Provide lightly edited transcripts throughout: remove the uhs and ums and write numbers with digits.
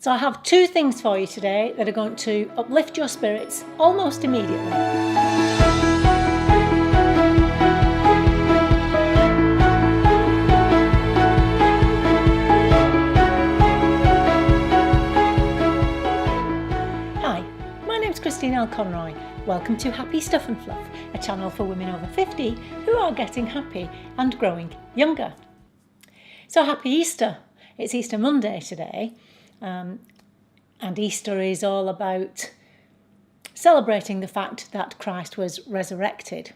So I have two things for you today that are going to uplift your spirits almost immediately. Hi, my name's Christine L. Conroy. Welcome to Happy Stuff and Fluff, a channel for women over 50 who are getting happy and growing younger. So happy Easter. It's Easter Monday today. And Easter is all about celebrating the fact that Christ was resurrected.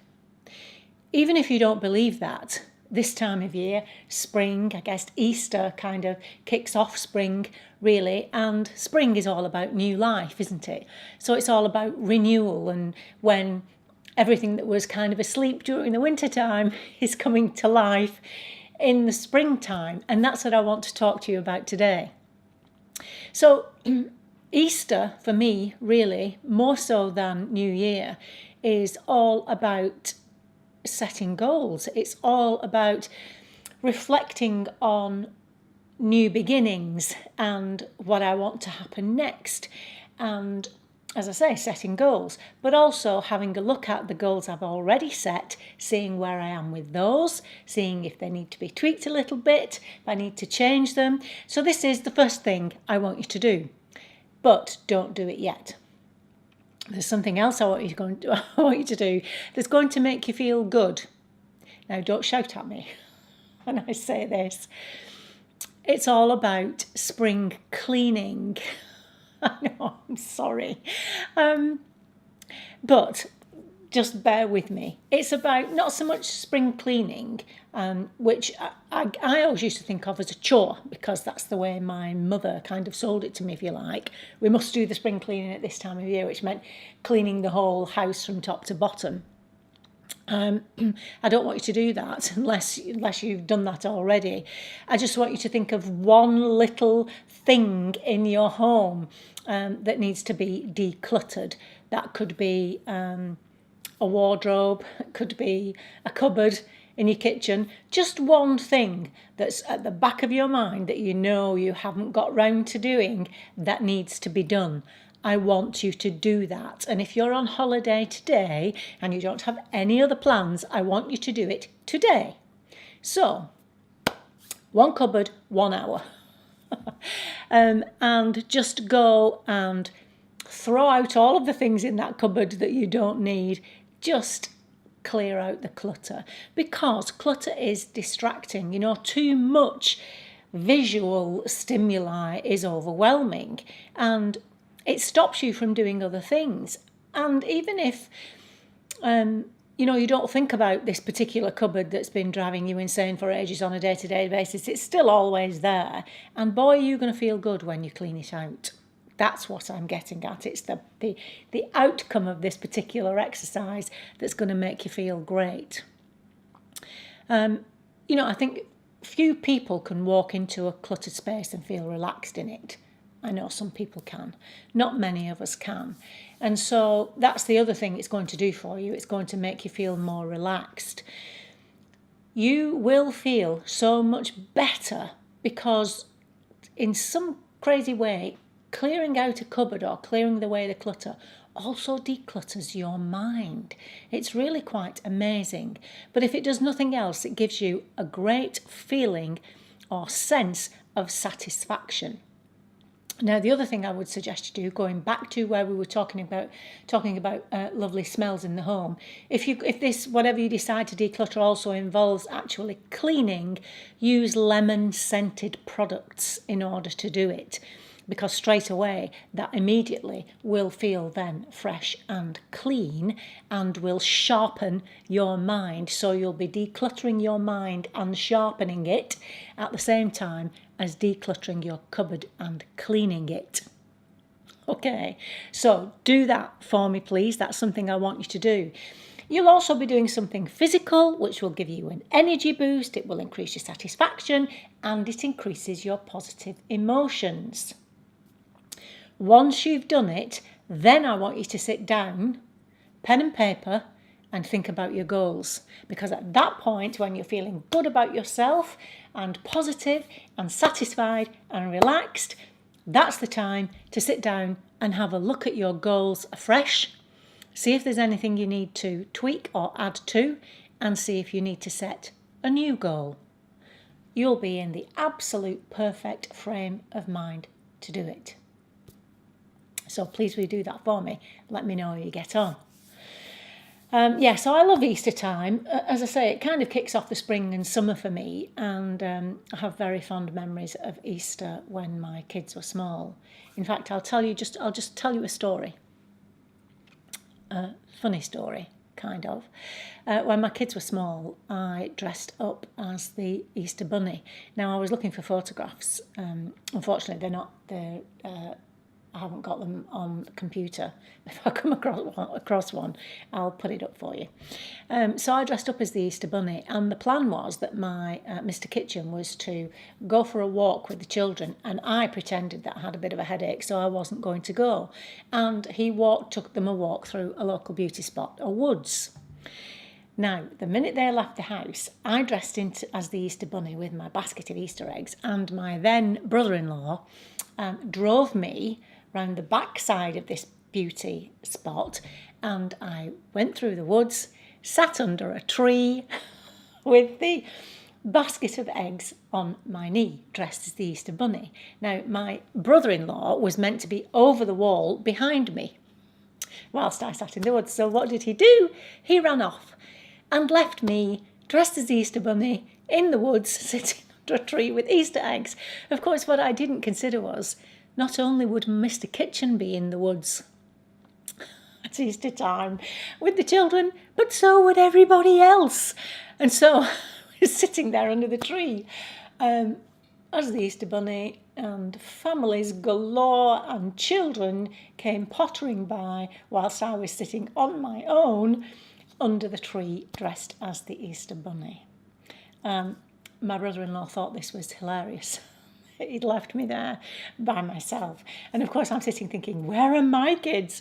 Even if you don't believe that, this time of year, spring, I guess Easter kind of kicks off spring, really, and spring is all about new life, isn't it? So it's all about renewal, and when everything that was kind of asleep during the winter time is coming to life in the springtime, and that's what I want to talk to you about today. So Easter, for me, really, more so than New Year, is all about setting goals. It's all about reflecting on new beginnings and what I want to happen next. And as I say, setting goals, but also having a look at the goals I've already set, seeing where I am with those, seeing if they need to be tweaked a little bit, if I need to change them. So this is the first thing I want you to do, but don't do it yet. There's something else I want you to do that's going to make you feel good. Now, don't shout at me when I say this. It's all about spring cleaning. I know, I'm sorry. But just bear with me. It's about not so much spring cleaning, which I always used to think of as a chore, because that's the way my mother kind of sold it to me, if you like. We must do the spring cleaning at this time of year, which meant cleaning the whole house from top to bottom. I don't want you to do that unless you've done that already. I just want you to think of one little thing in your home that needs to be decluttered. That could be a wardrobe, it could be a cupboard in your kitchen. Just one thing that's at the back of your mind that you know you haven't got round to doing that needs to be done. I want you to do that. And if you're on holiday today and you don't have any other plans, I want you to do it today. So, one cupboard, 1 hour. And just go and throw out all of the things in that cupboard that you don't need. Just clear out the clutter, because clutter is distracting. You know, too much visual stimuli is overwhelming, and it stops you from doing other things. And even if, you don't think about this particular cupboard that's been driving you insane for ages on a day-to-day basis, it's still always there. And boy, you're going to feel good when you clean it out. That's what I'm getting at. It's the outcome of this particular exercise that's going to make you feel great. I think few people can walk into a cluttered space and feel relaxed in it. I know some people can. Not many of us can. And so that's the other thing it's going to do for you. It's going to make you feel more relaxed. You will feel so much better because in some crazy way, clearing out a cupboard or clearing away the clutter also declutters your mind. It's really quite amazing. But if it does nothing else, it gives you a great feeling or sense of satisfaction. Now, the other thing I would suggest you do, going back to where we were talking about lovely smells in the home, if this, whatever you decide to declutter, also involves actually cleaning, use lemon-scented products in order to do it, because straight away that immediately will feel then fresh and clean and will sharpen your mind. So you'll be decluttering your mind and sharpening it at the same time as decluttering your cupboard and cleaning it. Okay, so do that for me, please. That's something I want you to do. You'll also be doing something physical, which will give you an energy boost. It will increase your satisfaction and it increases your positive emotions. Once you've done it, then I want you to sit down, pen and paper, and think about your goals. Because at that point, when you're feeling good about yourself and positive and satisfied and relaxed, that's the time to sit down and have a look at your goals afresh, see if there's anything you need to tweak or add to, and see if you need to set a new goal. You'll be in the absolute perfect frame of mind to do it. So please will you do that for me? Let me know how you get on. So I love Easter time. As I say, it kind of kicks off the spring and summer for me, and I have very fond memories of Easter when my kids were small. In fact, I'll just tell you a story, a funny story, kind of. When my kids were small, I dressed up as the Easter Bunny. Now, I was looking for photographs. Unfortunately, I haven't got them on the computer. If I come across one, I'll put it up for you. So I dressed up as the Easter Bunny, and the plan was that my Mr. Kitchen was to go for a walk with the children, and I pretended that I had a bit of a headache, so I wasn't going to go. And he took them a walk through a local beauty spot, a woods. Now, the minute they left the house, I dressed as the Easter Bunny with my basket of Easter eggs, and my then brother-in-law drove me round the back side of this beauty spot, and I went through the woods, sat under a tree with the basket of eggs on my knee, dressed as the Easter Bunny. Now, my brother-in-law was meant to be over the wall behind me whilst I sat in the woods. So what did he do? He ran off and left me dressed as the Easter Bunny in the woods, sitting under a tree with Easter eggs. Of course, what I didn't consider was not only would Mr. Kitchen be in the woods at Easter time with the children, but so would everybody else. And so I was sitting there under the tree as the Easter Bunny, and families galore and children came pottering by whilst I was sitting on my own under the tree dressed as the Easter Bunny. My brother-in-law thought this was hilarious. He'd left me there by myself. And of course I'm sitting thinking, where are my kids?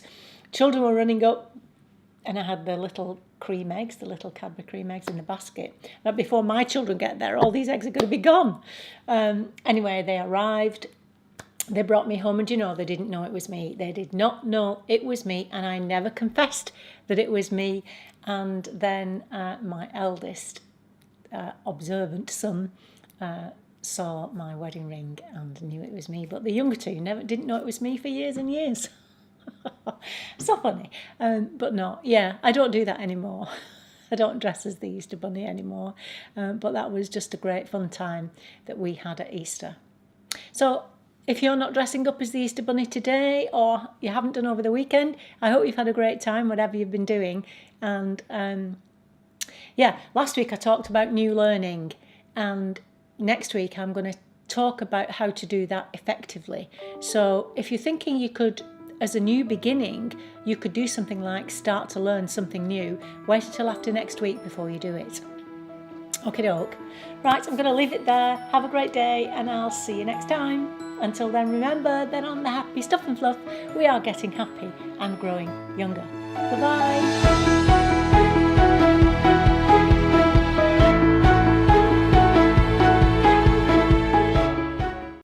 Children were running up, and I had the little cream eggs, the little Cadbury cream eggs in the basket. But before my children get there, all these eggs are going to be gone. Anyway, they arrived. They brought me home, and they didn't know it was me. They did not know it was me, and I never confessed that it was me. And then my eldest observant son saw my wedding ring and knew it was me, but the younger two didn't know it was me for years and years. So funny. But no, I don't do that anymore. I don't dress as the Easter Bunny anymore. But that was just a great fun time that we had at Easter. So if you're not dressing up as the Easter Bunny today, or you haven't done over the weekend, I hope you've had a great time, whatever you've been doing. And last week I talked about new learning, and next week I'm going to talk about how to do that effectively. So if you're thinking you could, as a new beginning, you could do something like start to learn something new, wait until after next week before you do it. Okie doke. Right, I'm going to leave it there. Have a great day, and I'll see you next time. Until then, remember that on the Happy Stuff and Fluff, we are getting happy and growing younger. Bye-bye.